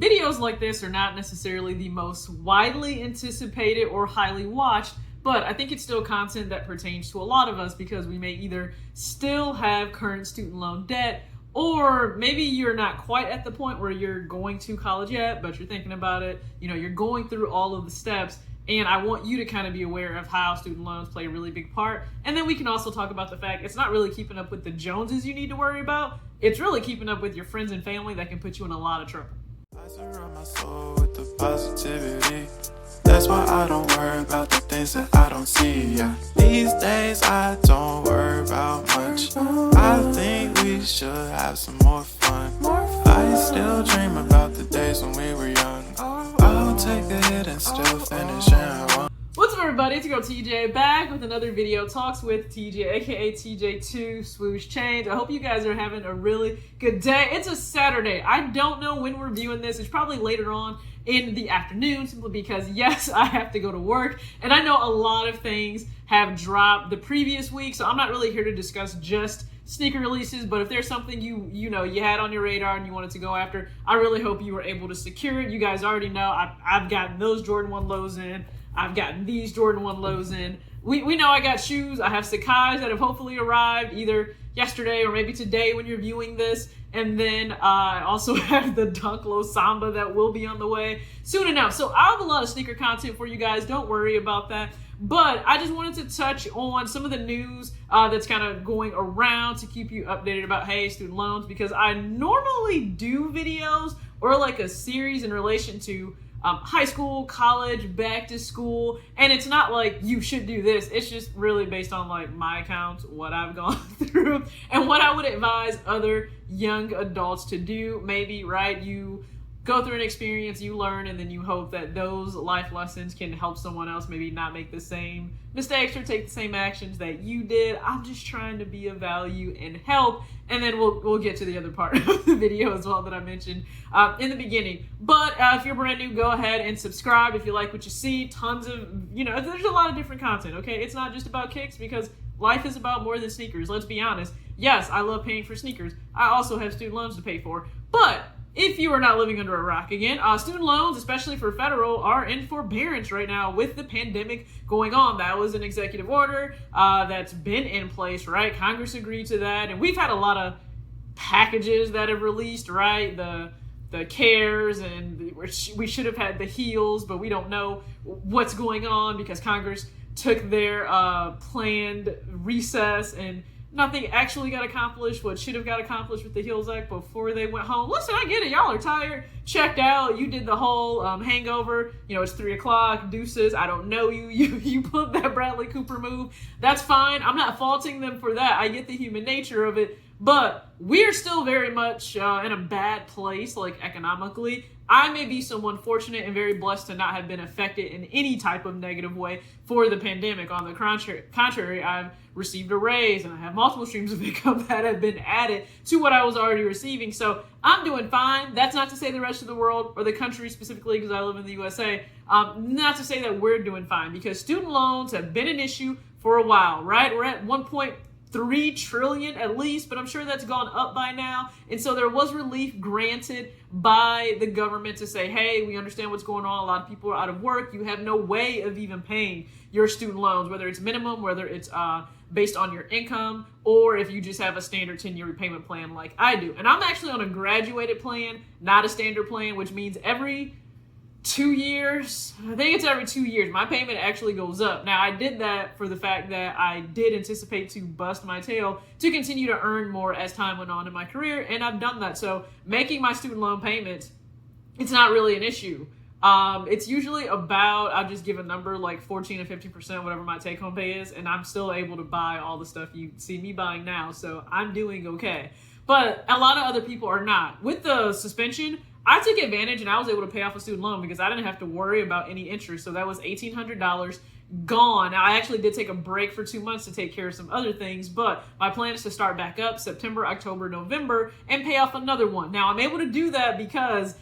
videos like this are not necessarily the most widely anticipated or highly watched, but I think it's still content that pertains to a lot of us because we may either still have current student loan debt, or maybe you're not quite at the point where you're going to college yet, but you're thinking about it. You know, you're going through all of the steps, and I want you to kind of be aware of how student loans play a really big part. And then we can also talk about the fact it's not really keeping up with the Joneses you need to worry about. It's really keeping up with your friends and family that can put you in a lot of trouble. I surround my soul with the positivity. That's why I don't worry about the things that I don't see. Yeah. These days I don't worry about much. I think we should have some more fun. I still dream about the days when we were young. I'll take a hit and still finish and one. What's up, everybody? It's your girl TJ back with another video talks with TJ, aka TJ2 Swoosh Change. I hope you guys are having a really good day. It's a Saturday. I don't know when we're viewing this. It's probably later on in the afternoon, simply because yes, I have to go to work, and I know a lot of things have dropped the previous week, so I'm not really here to discuss just sneaker releases, but if there's something you had on your radar and you wanted to go after, I really hope you were able to secure it. You guys already know I've gotten those Jordan 1 lows in. I've gotten these Jordan 1 lows in. We know I got shoes. I have Sakai's that have hopefully arrived either yesterday or maybe today when you're viewing this. And then I also have the Dunk Low Samba that will be on the way soon enough. So I have a lot of sneaker content for you guys. Don't worry about that. But I just wanted to touch on some of the news that's kind of going around to keep you updated about, hey, student loans, because I normally do videos or like a series in relation to high school, college, back to school, and it's not like you should do this. It's just really based on like my accounts, what I've gone through, and what I would advise other young adults to do. Maybe, right, you go through an experience, you learn, and then you hope that those life lessons can help someone else maybe not make the same mistakes or take the same actions that you did. I'm just trying to be of value and help, and then we'll get to the other part of the video as well that I mentioned in the beginning. But if you're brand new, go ahead and subscribe if you like what you see. Tons of, there's a lot of different content, okay? It's not just about kicks, because life is about more than sneakers. Let's be honest. Yes, I love paying for sneakers. I also have student loans to pay for, but if you are not living under a rock again, student loans, especially for federal, are in forbearance right now with the pandemic going on. That was an executive order that's been in place, right? Congress agreed to that, and we've had a lot of packages that have released, right? The CARES, and we should have had the HEALS, but we don't know what's going on because Congress took their planned recess and nothing actually got accomplished what should have got accomplished with the HEALS Act before they went home. Listen, I get it. Y'all are tired, checked out. You did the whole hangover. It's 3 o'clock, deuces. I don't know you. You put that Bradley Cooper move. That's fine. I'm not faulting them for that. I get the human nature of it. But we're still very much in a bad place, like economically. I may be someone fortunate and very blessed to not have been affected in any type of negative way for the pandemic. On the contrary, I've received a raise and I have multiple streams of income that have been added to what I was already receiving. So I'm doing fine. That's not to say the rest of the world or the country specifically, because I live in the USA, not to say that we're doing fine, because student loans have been an issue for a while, right? We're at 1.3 trillion at least, but I'm sure that's gone up by now. And so there was relief granted by the government to say, hey, we understand what's going on. A lot of people are out of work. You have no way of even paying your student loans, whether it's minimum, whether it's based on your income, or if you just have a standard 10-year repayment plan like I do. And I'm actually on a graduated plan, not a standard plan, which means every 2 years, I think it's every 2 years, my payment actually goes up. Now, I did that for the fact that I did anticipate to bust my tail to continue to earn more as time went on in my career, and I've done that. So making my student loan payments, it's not really an issue. It's usually about, I'll just give a number, like 14 to 15%, whatever my take-home pay is, and I'm still able to buy all the stuff you see me buying now, so I'm doing okay. But a lot of other people are not. With the suspension, I took advantage and I was able to pay off a student loan because I didn't have to worry about any interest. So that was $1,800 gone. Now, I actually did take a break for 2 months to take care of some other things, but my plan is to start back up September, October, November, and pay off another one. Now, I'm able to do that because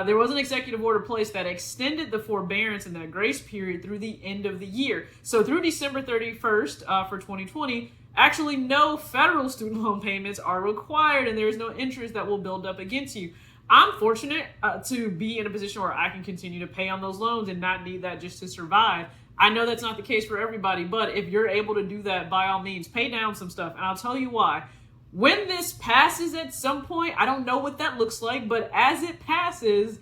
there was an executive order placed that extended the forbearance and that grace period through the end of the year. So through December 31st for 2020, actually no federal student loan payments are required, and there is no interest that will build up against you. I'm fortunate to be in a position where I can continue to pay on those loans and not need that just to survive. I know that's not the case for everybody, but if you're able to do that, by all means, pay down some stuff. And I'll tell you why. When this passes at some point, I don't know what that looks like, but as it passes,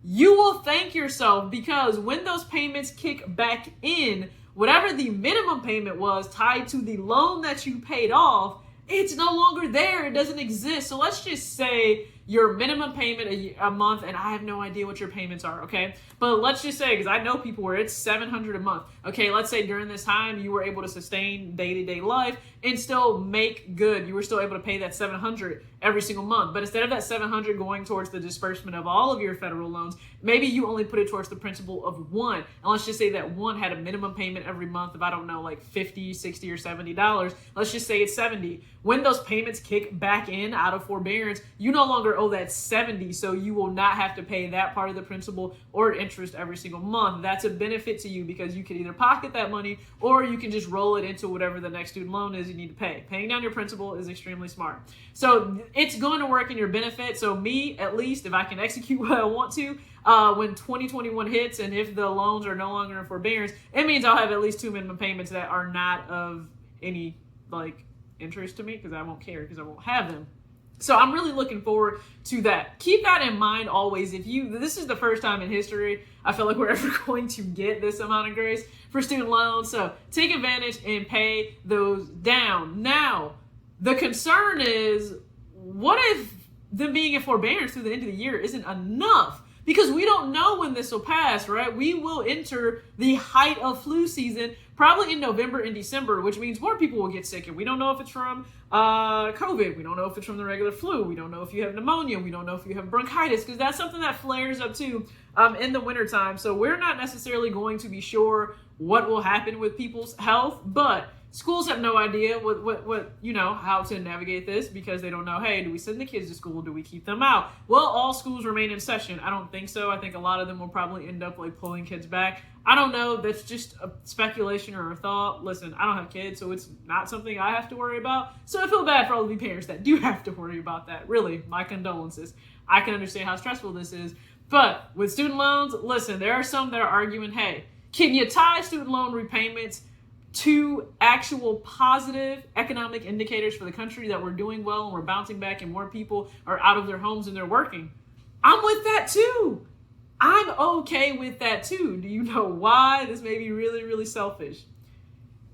you will thank yourself, because when those payments kick back in, whatever the minimum payment was tied to the loan that you paid off, it's no longer there. It doesn't exist. So let's just say your minimum payment a month, and I have no idea what your payments are, okay? But let's just say, because I know people where it's $700 a month. Okay, let's say during this time you were able to sustain day-to-day life and still make good. You were still able to pay that $700 every single month. But instead of that $700 going towards the disbursement of all of your federal loans, maybe you only put it towards the principal of one. And let's just say that one had a minimum payment every month of, I don't know, like $50, $60, or $70. Let's just say it's $70. When those payments kick back in out of forbearance, you no longer owe that $70, so you will not have to pay that part of the principal or interest every single month. That's a benefit to you, because you can either pocket that money or you can just roll it into whatever the next student loan is you need to pay. Paying down your principal is extremely smart. So it's going to work in your benefit. So me, at least, if I can execute what I want to, when 2021 hits, and if the loans are no longer in forbearance, it means I'll have at least 2 minimum payments that are not of any like interest to me, because I won't care, because I won't have them. So I'm really looking forward to that. Keep that in mind always. This is the first time in history I feel like we're ever going to get this amount of grace for student loans. So take advantage and pay those down. Now, the concern is, what if them being in forbearance through the end of the year isn't enough? Because we don't know when this will pass, right? We will enter the height of flu season probably in November and December, which means more people will get sick. And we don't know if it's from COVID. We don't know if it's from the regular flu. We don't know if you have pneumonia. We don't know if you have bronchitis, because that's something that flares up too in the wintertime. So we're not necessarily going to be sure what will happen with people's health, but schools have no idea how to navigate this, because they don't know, hey, do we send the kids to school? Do we keep them out? Will all schools remain in session? I don't think so. I think a lot of them will probably end up like pulling kids back. I don't know. That's just a speculation or a thought. Listen, I don't have kids, so it's not something I have to worry about. So I feel bad for all the parents that do have to worry about that. Really, my condolences. I can understand how stressful this is. But with student loans, listen, there are some that are arguing, hey, can you tie student loan repayments to actual positive economic indicators for the country that we're doing well and we're bouncing back and more people are out of their homes and they're working? I'm with that too. I'm okay with that too. Do you know why? This may be really, really selfish.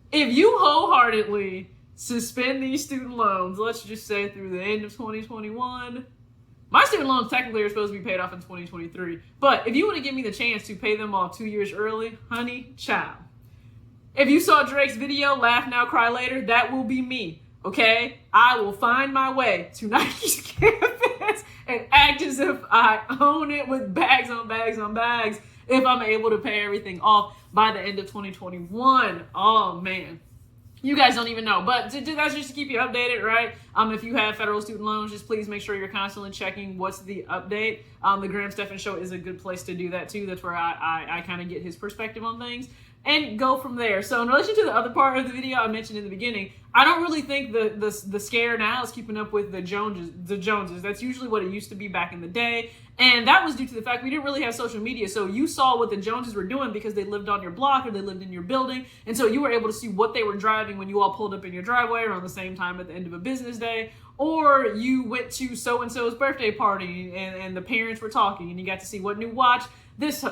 If you wholeheartedly suspend these student loans, let's just say through the end of 2021, my student loans technically are supposed to be paid off in 2023. But if you want to give me the chance to pay them off 2 years early, honey, child. If you saw Drake's video, Laugh Now, Cry Later, that will be me, okay? I will find my way to Nike's campus and act as if I own it with bags on bags on bags if I'm able to pay everything off by the end of 2021. Oh, man. You guys don't even know, but that's just to keep you updated, right? If you have federal student loans, just please make sure you're constantly checking what's the update. The Graham Stephan Show is a good place to do that too. That's where I kind of get his perspective on things and go from there. So in relation to the other part of the video I mentioned in the beginning, I don't really think the scare now is keeping up with the Joneses. That's usually what it used to be back in the day. And that was due to the fact we didn't really have social media. So you saw what the Joneses were doing because they lived on your block or they lived in your building. And so you were able to see what they were driving when you all pulled up in your driveway around the same time at the end of a business day. Or you went to so-and-so's birthday party and the parents were talking and you got to see what new watch this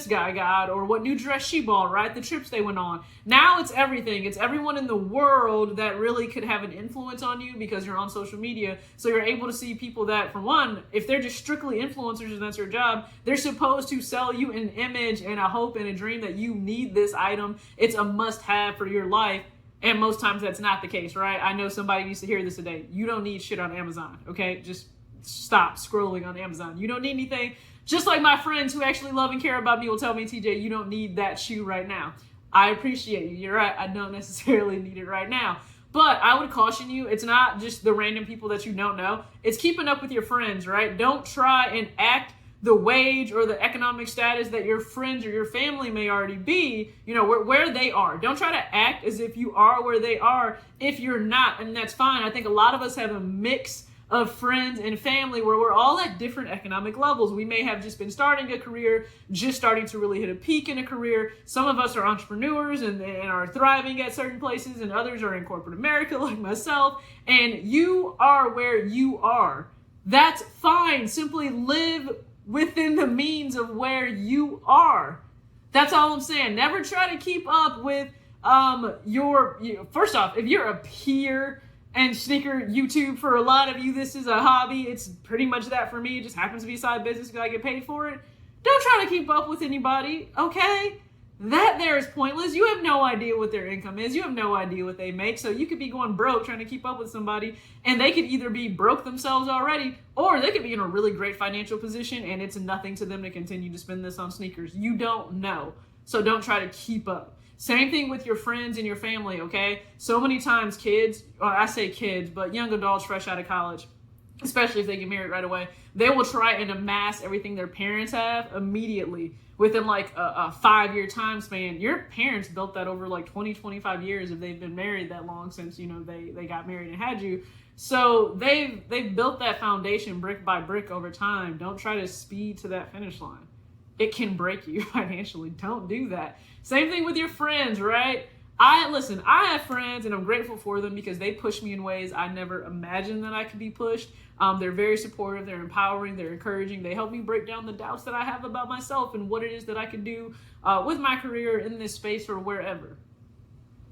guy got or what new dress she bought, right? The trips they went on. Now it's everything. It's everyone in the world that really could have an influence on you because you're on social media. So you're able to see people that, for one, if they're just strictly influencers and that's their job, they're supposed to sell you an image and a hope and a dream that you need this item. It's a must-have for your life. And most times that's not the case, right? I know somebody needs to hear this today. You don't need shit on Amazon, okay? Just stop scrolling on Amazon. You don't need anything. Just like my friends who actually love and care about me will tell me, TJ, you don't need that shoe right now. I appreciate you. You're right. I don't necessarily need it right now. But I would caution you, it's not just the random people that you don't know. It's keeping up with your friends, right? Don't try and act the wage or the economic status that your friends or your family may already be, you know, where they are. Don't try to act as if you are where they are if you're not, and that's fine. I think a lot of us have a mix of friends and family where we're all at different economic levels. We may have just been starting a career, just starting to really hit a peak in a career. Some of us are entrepreneurs and are thriving at certain places, and others are in corporate America like myself, and you are where you are. That's fine. Simply live within the means of where you are. That's all I'm saying. Never try to keep up with first off, if you're a peer and sneaker YouTube, for a lot of you, this is a hobby. It's pretty much that for me. It just happens to be a side business because I get paid for it. Don't try to keep up with anybody, okay? That there is pointless. You have no idea what their income is. You have no idea what they make. So you could be going broke trying to keep up with somebody, and they could either be broke themselves already, or they could be in a really great financial position and it's nothing to them to continue to spend this on sneakers. You don't know. So don't try to keep up. Same thing with your friends and your family, okay? So many times kids, I say kids, but young adults fresh out of college, especially if they get married right away, they will try and amass everything their parents have immediately within like a 5-year time span. Your parents built that over like 20, 25 years if they've been married that long since, you know, they got married and had you. So they've built that foundation brick by brick over time. Don't try to speed to that finish line. It can break you financially. Don't do that. Same thing with your friends, right? I have friends and I'm grateful for them because they push me in ways I never imagined that I could be pushed. They're very supportive, they're empowering, they're encouraging. They help me break down the doubts that I have about myself and what it is that I can do with my career in this space or wherever.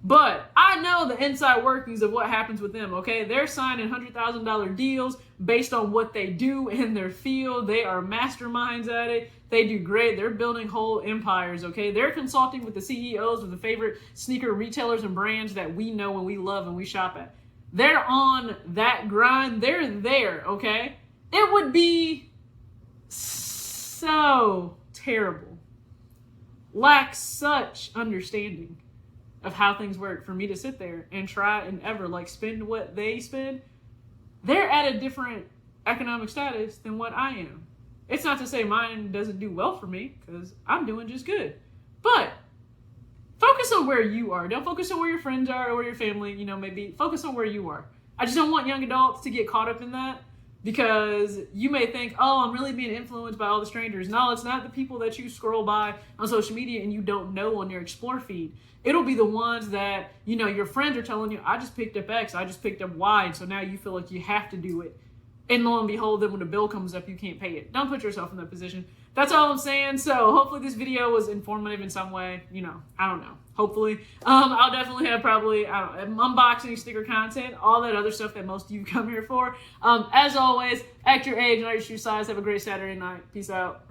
But I know the inside workings of what happens with them, okay? They're signing $100,000 deals based on what they do in their field. They are masterminds at it. They do great. They're building whole empires, okay? They're consulting with the CEOs of the favorite sneaker retailers and brands that we know and we love and we shop at. They're on that grind. They're there, okay? It would be so terrible, lack such understanding of how things work for me to sit there and try and ever like spend what they spend. They're at a different economic status than what I am. It's not to say mine doesn't do well for me, because I'm doing just good. But focus on where you are. Don't focus on where your friends are or where your family, you know, maybe. Focus on where you are. I just don't want young adults to get caught up in that, because you may think, oh, I'm really being influenced by all the strangers. No, it's not the people that you scroll by on social media and you don't know on your Explore feed. It'll be the ones that, you know, your friends are telling you, I just picked up X, I just picked up Y, and so now you feel like you have to do it. And lo and behold, then when the bill comes up, you can't pay it. Don't put yourself in that position. That's all I'm saying. So hopefully this video was informative in some way. You know, I don't know. Hopefully. I'll definitely have probably, unboxing, sticker content, all that other stuff that most of you come here for. As always, act your age, not your shoe size. Have a great Saturday night. Peace out.